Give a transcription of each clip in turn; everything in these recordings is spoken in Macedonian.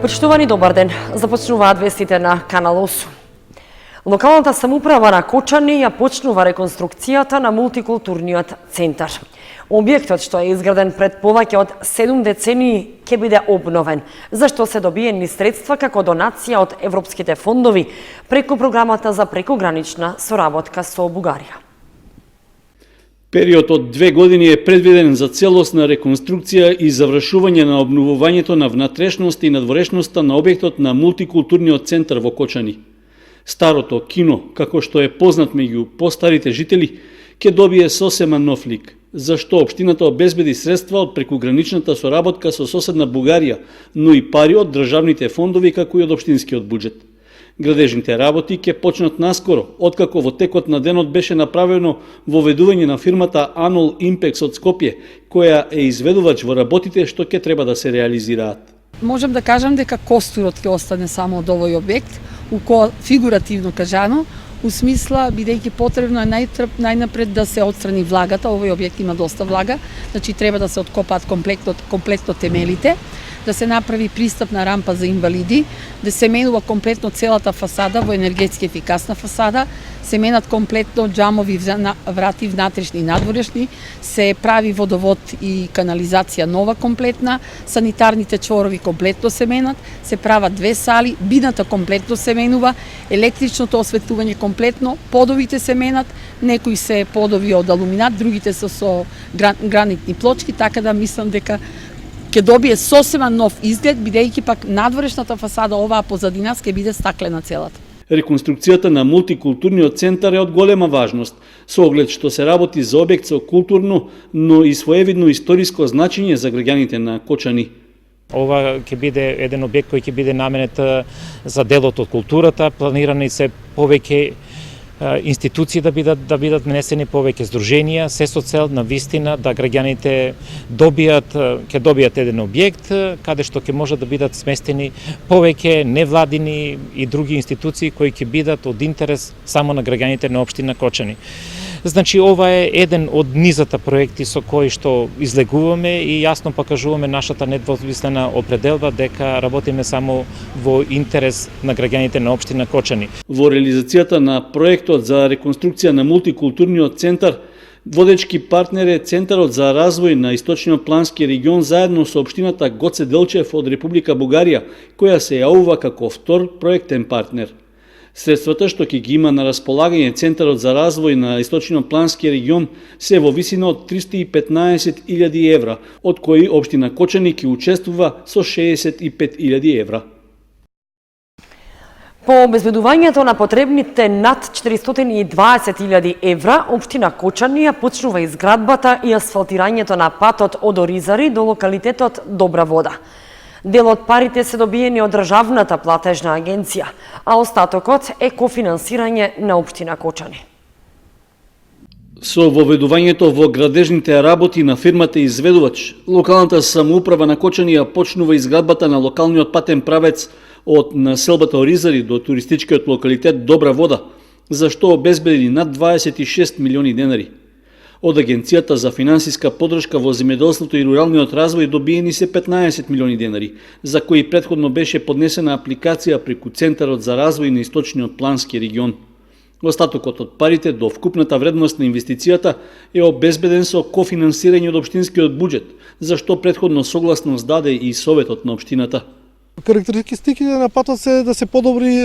Почитувани, добар ден. Започнуваат вестите на Канал 8. Локалната самоуправа на Кочани ја почнува реконструкцијата на мултикултурниот центар. Објектот, што е изграден пред повеќе од 7 децении, ќе биде обновен, за што се добиени средства како донација од европските фондови преку програмата за прекогранична соработка со Бугарија. Период од 2 години е предвиден за целосна реконструкција и завршување на обновувањето на внатрешност и надворешноста на објектот на мултикултурниот центар во Кочани. Старото кино, како што е познат меѓу постарите жители, ќе добие сосема нов лик, зашто општината обезбеди средства од прекограничната соработка со соседна Бугарија, но и пари од државните фондови како и од општинскиот буџет. Градежните работи ќе почнат наскоро, откако во текот на денот беше направено воведување на фирмата Анол Импекс од Скопје, која е изведувач во работите што ќе треба да се реализираат. Можам да кажам дека костурот ќе остане само од овој објект, фигуративно кажано, у смисла, бидејќи потребно е најнапред да се отстрани влагата, овој објект има доста влага, значи треба да се откопаат комплетно темелите, да се направи пристапна рампа за инвалиди, да се менува комплетно целата фасада во енергетски ефикасна фасада, се менат комплетно џамови врати внатрешни и надворешни, се прави водовод и канализација нова комплетна, санитарните чворови комплетно се менат, се прават 2 сали, бината комплетно се менува, електричното осветлување комплетно, подовите се менат, некои се подови од алуминат, другите се со гранитни плочки, така да мислам дека ќе добие сосема нов изглед, бидејќи пак надворешната фасада, оваа позадина, ќе биде стаклена целата. Реконструкцијата на мултикултурниот центар е од голема важност, со оглед што се работи за објект со културно, но и своевидно историско значење за граѓаните на Кочани. Ова ќе биде еден објект кој ќе биде наменет за делот од културата, планирани се повеќе институции да бидат внесени, повеќе здруженија, се со цел на вистина да граѓаните ќе добијат еден објект каде што ќе може да бидат сместени повеќе невладини и други институции кои ќе бидат од интерес само на граѓаните на општина Кочани. Значи, ова е еден од низата проекти со кои што излегуваме и јасно покажуваме нашата недвосмислена определба дека работиме само во интерес на граѓаните на општина Кочани. Во реализацијата на проектот за реконструкција на мултикултурниот центар, водечки партнер е Центарот за развој на Источниот плански регион заедно со општината Гоце Делчев од Република Бугарија, која се јавува како втор проектен партнер. Средствата што ќе ги има на располагање Центарот за развој на Источниот плански регион се во висина од 315.000 евра, од кои општина Кочани ќе учествува со 65.000 евра. По обезбедувањето на потребните над 420.000 евра, општина Кочани ја почнува изградбата и асфалтирањето на патот од Оризари до локалитетот Добра вода. Дел од парите се добиени од државната платежна агенција, а остатокот е кофинансирање на општина Кочани. Со воведувањето во градежните работи на фирмата изведувач, локалната самоуправа на Кочани ја почнува изградбата на локалниот патен правец од населбата Оризари до туристичкиот локалитет Добра вода, за што обезбедени над 26 милиони денари. Од Агенцијата за финансиска поддршка во земјоделството и руралниот развој добиени се 15 милиони денари, за кои претходно беше поднесена апликација преку Центарот за развој на Источниот плански регион. Остатокот од парите до вкупната вредност на инвестицијата е обезбеден со кофинансирање од општинскиот буџет, за што претходно согласност даде и Советот на општината. Карактеристиките на патот се да се подобри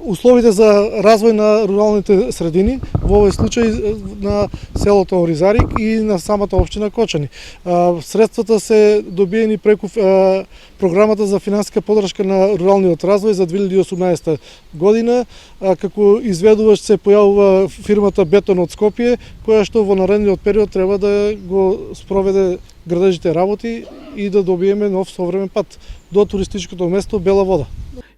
условите за развој на руралните средини, во овој случај на селото Оризарик и на самата општина Кочани. Средствата се добиени преку програмата за финансиска поддршка на руралниот развој за 2018 година, како изведувач се појавува фирмата Бетон од Скопје, која што во наредниот период треба да го спроведе градежните работи и да добиеме нов современ пат до туристичкото место Бела вода.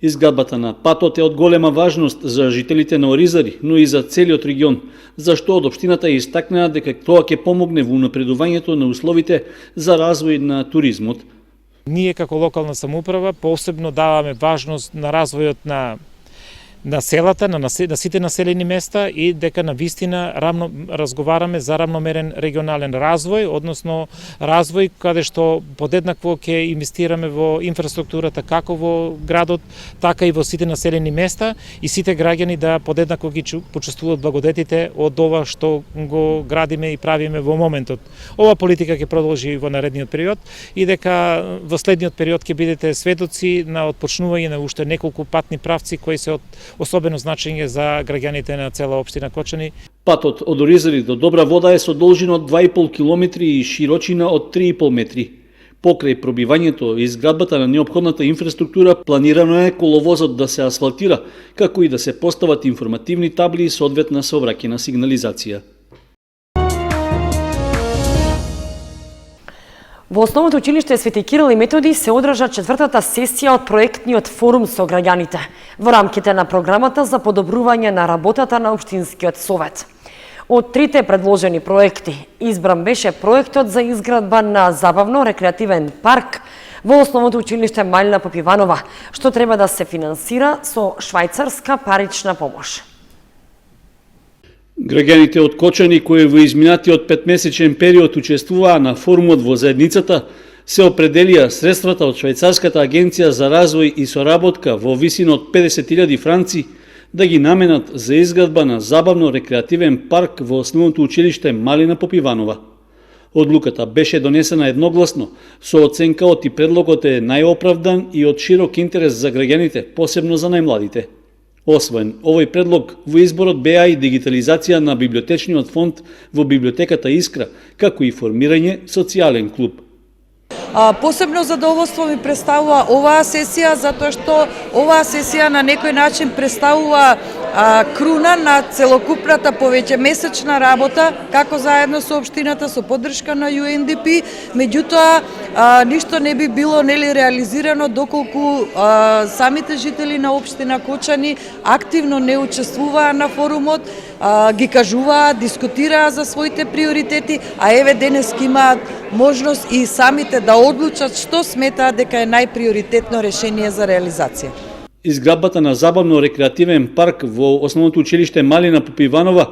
Изградбата на патот е од голема важност за жителите на Оризари, но и за целиот регион, зашто од општината е истакнаа дека тоа ќе помогне во унапредувањето на условите за развој на туризмот. Ние како локална самоуправа посебно даваме важност на развојот на на селата, на сите населени места и дека на вистина разговараме за равномерен регионален развој, односно развој каде што подеднакво ќе инвестираме во инфраструктурата како во градот, така и во сите населени места и сите граѓани да подеднакво ги почувствуваат благодетите од ова што го градиме и правиме во моментот. Ова политика ќе продолжи во наредниот период и дека во следниот период ќе бидете сведоци на отпочнување на уште неколку патни правци кои се од особено значење за граѓаните на цела општина Кочани. Патот од Оризари до Добра вода е со должина од 2,5 километри и широчина од 3,5 метри. Покрај пробивањето и изградбата на неопходната инфраструктура, планирано е коловозот да се асфалтира, како и да се постават информативни табли и соодветна сообраќајна сигнализација. Во Основното училиште Свети Кирил и Методи се одржа четвртата сесија од проектниот форум со граѓаните во рамките на програмата за подобрување на работата на Општинскиот совет. Од трите предложени проекти, избран беше проектот за изградба на забавно-рекреативен парк во Основното училиште Малина Попиванова, што треба да се финансира со швајцарска парична помош. Граѓаните од Кочани кои во изминатиот 5-месечен период учествуваа на форумот во заедницата се определија средствата од Швајцарската агенција за развој и соработка во висина од 50.000 франци да ги наменат за изградба на забавно-рекреативен парк во Основното училиште Малина Попиванова. Одлуката беше донесена едногласно, со оценка и предлогот е најоправдан и од широк интерес за граѓаните, посебно за најмладите. Освен овој предлог, во изборот беа и дигитализација на библиотечниот фонд во библиотеката Искра, како и формирање социјален клуб. Посебно задоволство ми представува оваа сесија, затоа што оваа сесија на некој начин представува круна на целокупната повеќемесечна работа, како заедно со општината, со поддршка на UNDP, меѓутоа ништо не би било реализирано доколку самите жители на општина Кочани активно не учествуваа на форумот, ги кажуваа, дискутираа за своите приоритети, а еве денес имаат можност и самите да одлучат што сметаат дека е најприоритетно решение за реализација. Изградбата на забавно-рекреативен парк во Основното училиште Малина Попиванова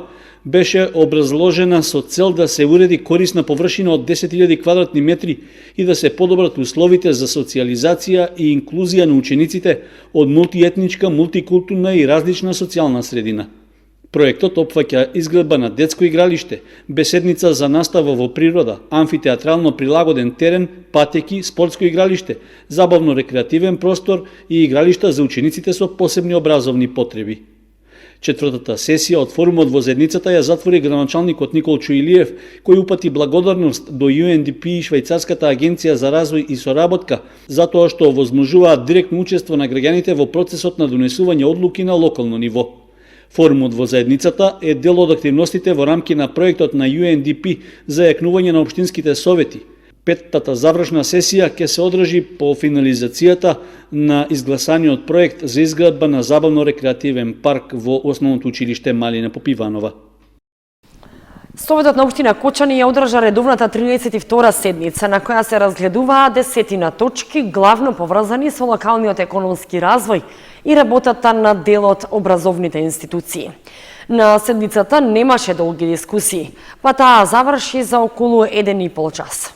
беше образложена со цел да се уреди корисна површина од 10.000 квадратни метри и да се подобрат условите за социјализација и инклузија на учениците од мултиетничка, мултикултурна и различна социјална средина. Проектот опфаќа изградба на детско игралиште, беседница за настава во природа, амфитеатрално прилагоден терен, патеки, спортско игралиште, забавно-рекреативен простор и игралишта за учениците со посебни образовни потреби. Четвртата сесија од форумот во заедницата ја затвори градоначалникот Никол Чуилиев, кој упати благодарност до UNDP и Швајцарската агенција за развој и соработка, затоа што овозможуваат директно учество на граѓаните во процесот на донесување одлуки на локално ниво. Форумот во заедницата е дел од активностите во рамки на проектот на UNDP за јакнување на општинските совети. Петтата завршна сесија ќе се одржи по финализацијата на изгласаниот проект за изградба на забавно-рекреативен парк во Основното училиште Малина Попиванова. Советот на општина Кочани ја одржа редовната 32-та седница на која се разгледуваа 10 точки главно поврзани со локалниот економски развој и работата на дел од образовните институции. На седницата немаше долги дискусии, па таа заврши за околу 1,5 час.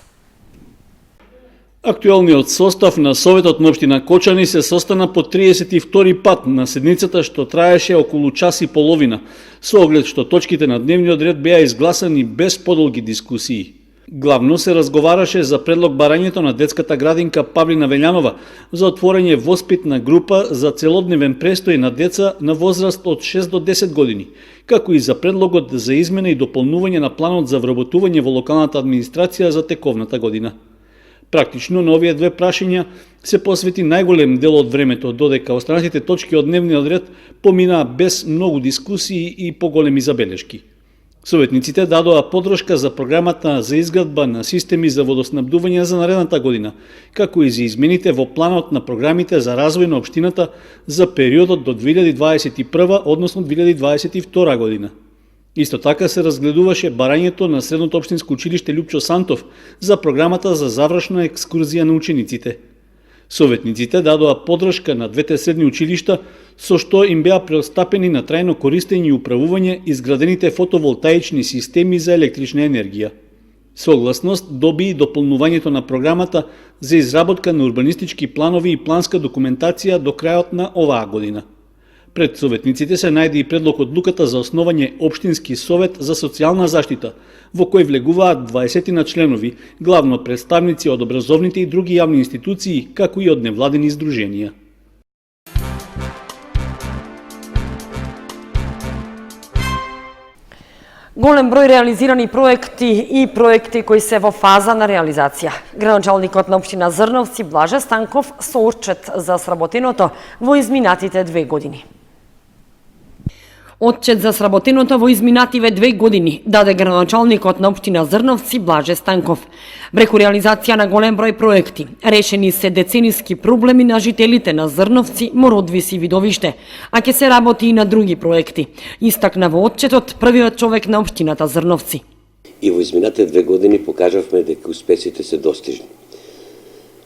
Актуелниот состав на Советот на општина Кочани се состана по 32 пат на седницата што траеше околу час и половина, со оглед што точките на дневниот ред беа изгласани без подолги дискусии. Главно се разговараше за предлог барањето на детската градинка Павлина Велјанова за отворање воспитна група за целодневен престој на деца на возраст од 6 до 10 години, како и за предлогот за измена и дополнување на планот за вработување во локалната администрација за тековната година. Практично на овие две прашања се посвети најголем дел од времето, додека останатите точки од дневниот ред поминаа без многу дискусии и поголеми забелешки. Советниците дадоа поддршка за програмата за изградба на системи за водоснабдување за наредната година, како и за измените во планот на програмите за развој на општината за периодот до 2021, односно 2022 година. Исто така се разгледуваше барањето на Средното општинско училиште Лјупчо Сантов за програмата за завршна екскурзија на учениците. Советниците дадоа поддршка на двете средни училишта, со што им беа преостапени на трајно користење и управување изградените фотоволтаични системи за електрична енергија. Согласност доби и дополнувањето на програмата за изработка на урбанистички планови и планска документација до крајот на оваа година. Пред советниците се најде и предлог одлуката за основање Општински совет за социјална заштита, во кој влегуваат 20 членови, главно представници од образовните и други јавни институции, како и од невладени здруженија. Голем број реализирани проекти и проекти кои се во фаза на реализација. Градоначалникот на општина Зрновци Блаже Станков со отчет за сработеното во изминатите 2 години. Отчет за сработеното во изминативе 2 години даде градоначалникот на општина Зрновци Блаже Станков. Преку реализација на голем број проекти, решени се децениски проблеми на жителите на Зрновци, Мородвис и Видовиште, а ќе се работи и на други проекти. Истакна во отчетот првиот човек на општината Зрновци. И во изминатите 2 години покажавме дека успесите се достижни.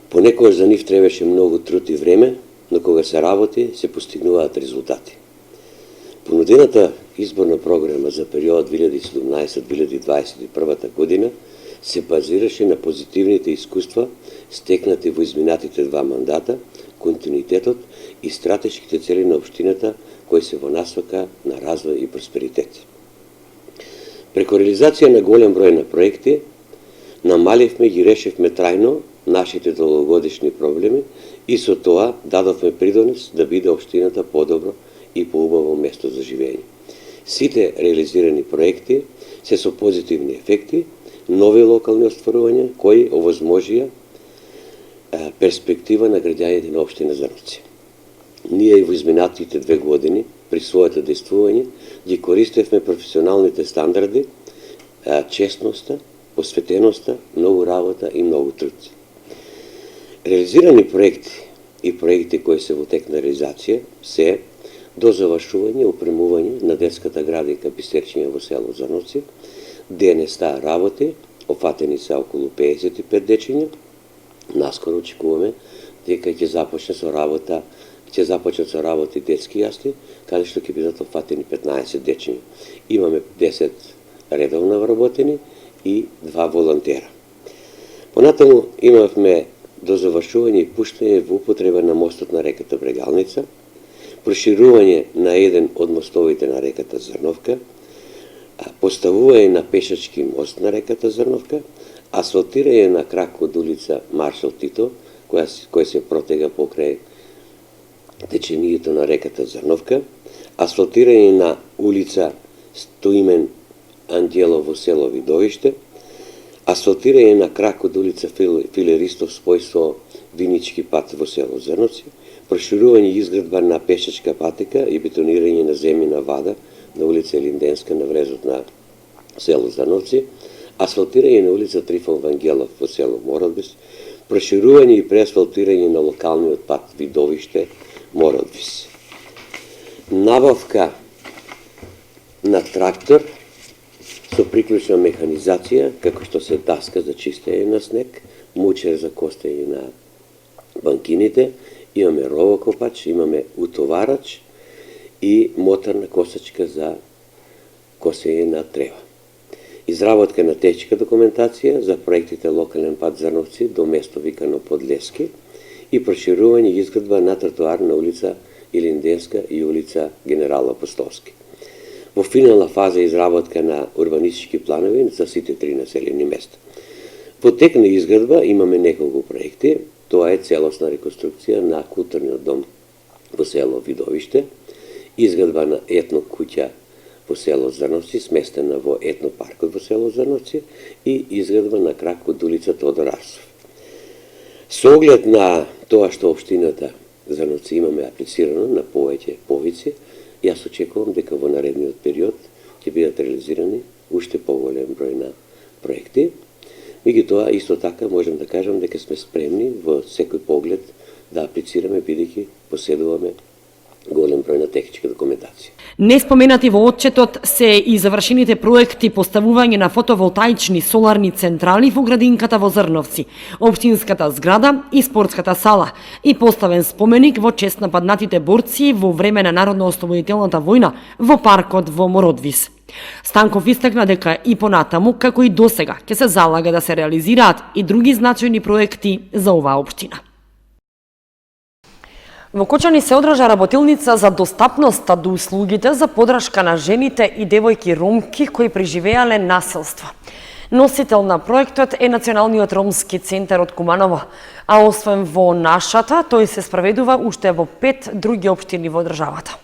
Понекогаш за нив требаше многу труд и време, но кога се работи, се постигнуваат резултати. Понудената изборна програма за период 2017-2021 година се базираше на позитивните искуства, стекнати во изминатите 2 мандата, континуитетот и стратешките цели на општината кои се во насока на развој и просперитет. Преку реализација на голем број на проекти, намаливме и решивме трајно нашите долгогодишни проблеми и со тоа дадовме придонес да биде општината подобро и поубаво место за живење. Сите реализирани проекти се со позитивни ефекти, нови локални остварувања кои овозможија перспектива на граѓаните на општина Зрновци. Ние и во изминатите 2 години при своето действување ги користевме професионалните стандарди, честноста, посветеноста, многу работа и многу труд. Реализирани проекти и проекти кои се во тек на реализација се до завршување, опремување на детската градинка Бисерчиња во село Зрновци, ДНС-та работи, офатени се околу 55 дечиња. Наскоро очекуваме дека ќе започнат со работи детски јасни, каде што ќе бидат офатени 15 дечиња. Имаме 10 редовно вработени и 2 волонтера. Понатаму имавме до завршување и пуштање во употреба на мостот на реката Брегалница, проширување на еден од мостовите на реката Зрновка, поставување на пешачки мост на реката Зрновка, асфалтирање на крак од улица Маршал Тито, која се протега покрај течението на реката Зрновка, асфалтирање на улица Стоимен Анđелов во село Видовиште, асфалтирање на крак од улица Филеристов спој со Винички пат во село Зрновци, проширување и изградба на пешачка патека и бетонирање на земјина вада на улица Линденска на врезот на село Зрновци, асфалтирање на улица Трифон Вангелов во село Мородвис, проширување и преасфалтирање на локалниот пат Видовиште Мородвис. Набавка на трактор со приклучна механизација, како што се даска за чистење на снег, мучер за костење на банкините, имаме ровокопач, имаме утоварач и моторна косачка за косење на трева. Изработка на техничка документација за проектите локален пат Зрновци до место викано Подлески и проширување и изградба на тротоар на улица Илинденска и улица Генерал Апостолски. Во финална фаза изработка на урбанистички планови за сите 3 населени места. Во тек на изградба имаме неколку проекти. Тоа е целосна реконструкција на културниот дом во село Видовиште, изградба на етно куќа во село Зрновци, сместена во етнопаркот во село Зрновци и изградба на крак од улица Тодор Арсов. Со оглед на тоа што општината Зрновци имаме аплицирано на повеќе повици, јас очекувам дека во наредниот период ќе бидат реализирани уште поголем број на проекти. Меѓутоа, исто така можем да кажам дека сме спремни во секој поглед да аплицираме, бидејќи поседуваме голем број на техничка документација. Неспоменати во отчетот се и завршените проекти поставување на фотоволтаични соларни централи во градинката во Зрновци, општинската зграда и спортската сала и поставен споменик во чест на паднатите борци во време на Народно-ослободителната војна во паркот во Мородвис. Станков истакна дека и понатаму, како и досега, ќе се залага да се реализираат и други значајни проекти за оваа општина. Во Кочани се одржа работилница за достапноста до услугите за подршка на жените и девојки ромки кои преживеале насилство. Носител на проектот е Националниот ромски центар од Куманово, а освен во нашата, тој се спроведува уште во 5 други општини во државата.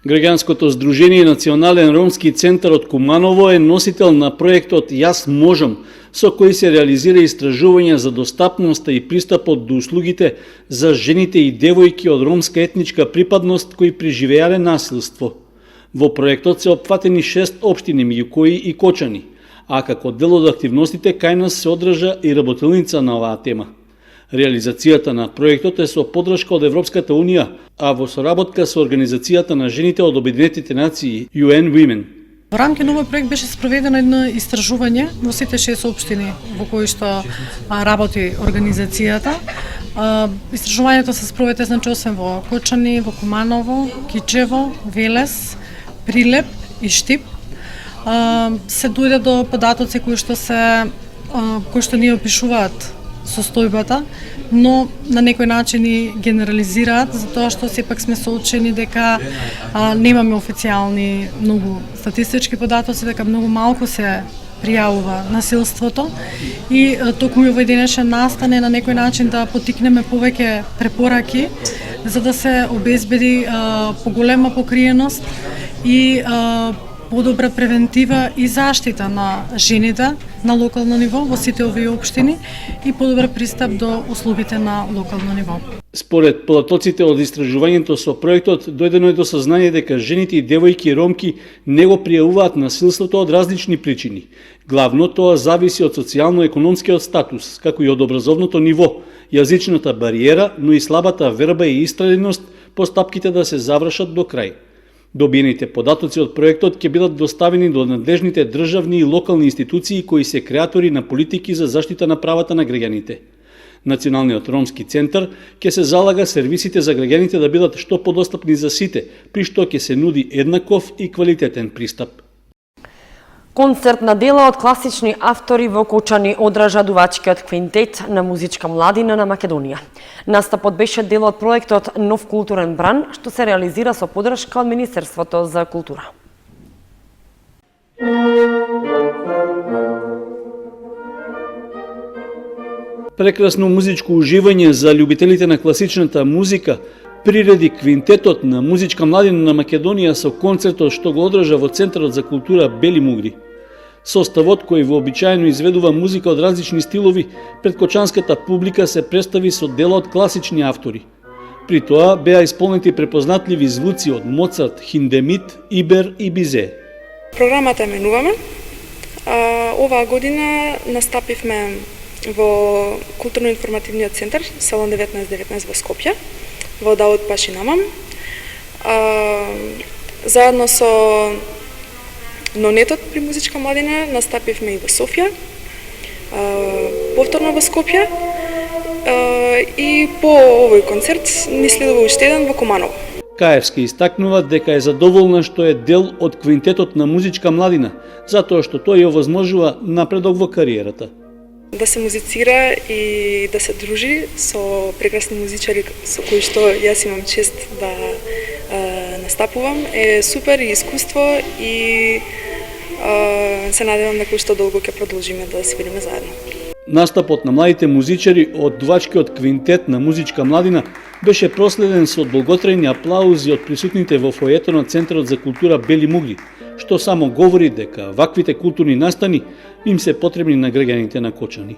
Граѓанското здружение Национален ромски центар од Куманово е носител на проектот Јас можам, со кој се реализира истражување за достапноста и пристапот до услугите за жените и девојки од ромска етничка припадност кои преживеале насилство. Во проектот се опфатени 6 општини, меѓу кои и Кочани, а како дел од активностите кај нас се одржа и работилница на оваа тема. Реализацијата на проектот е со поддршка од Европската Унија, а во соработка со Организацијата на жените од Обединетите нации UN Women. Во рамки на овој проект беше спроведено едно истражување во сите 6 општини во кои што работи организацијата. Истражувањето се спроведе освен во Кочани, во Куманово, Кичево, Велес, Прилеп и Штип. Се дојде до податоци кои што ни опишуваат состојбата, но на некој начин и генерализираат, затоа што сепак сме соочени дека немаме официјални многу статистички податоци, дека многу малку се пријавува насилството и токму овој денешен настан е на некој начин да поттикнеме повеќе препораки за да се обезбеди поголема покриеност и подобра превентива и заштита на жените на локално ниво во сите овие општини и подобар пристап до услугите на локално ниво. Според податоците од истражувањето со проектот, дојдено е до сознание дека жените и девојки ромки не го пријавуваат насилството од различни причини. Главно тоа зависи од социјално-економскиот статус, како и од образовното ниво, јазичната бариера, но и слабата верба и истраденост постапките да се завршат до крај. Добиените податоци од проектот ќе бидат доставени до надлежните државни и локални институции кои се креатори на политики за заштита на правата на граѓаните. Националниот ромски центар ќе се залага сервисите за граѓаните да бидат што подостапни за сите, при што ќе се нуди еднаков и квалитетен пристап. Концерт на дела од класични автори во Кочани одржа дувачкиот квинтет на музичка младина на Македонија. Настапот беше дел од проектот Нов културен бран, што се реализира со поддршка од Министерството за култура. Прекрасно музичко уживање за љубителите на класичната музика приреди квинтетот на музичка младина на Македонија со концертот што го одржа во Центарот за култура Бели Мугри. Составот кој вообичаено изведува музика од различни стилови, пред кочанската публика се представи со дела од класични автори. При тоа беа исполнети препознатливи звуци од Моцарт, Хиндемит, Ибер и Бизе. Програмата менуваме. Оваа година настапивме во културно-информативниот центар Салон 1919 во Скопје, во Давот Пашинамам. Заедно со Нонетот при музичка младина настапивме и во Софија, повторно во Скопје и по овој концерт ни следува уште еден во Куманово. Каевски истакнува дека е задоволна што е дел од квинтетот на музичка младина, затоа што тој ја овозможува напредок во кариерата. Да се музицира и да се дружи со прекрасни музичари со кои што јас имам чест да настапувам е супер и искуство и се надевам дека уште долго ќе продолжиме да се видиме заедно. Настапот на младите музичари од дувачкиот квинтет на музичка младина беше проследен со долготрајни аплаузи од присутните во фојето на Центарот за култура Бели Мугри, што само говори дека ваквите културни настани им се потребни на граѓаните на Кочани.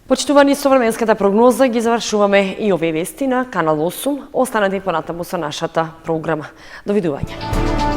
Почитувани со временската прогноза ги завршуваме и овие вести на Канал 8. Останете понатаму со нашата програма. Довидување.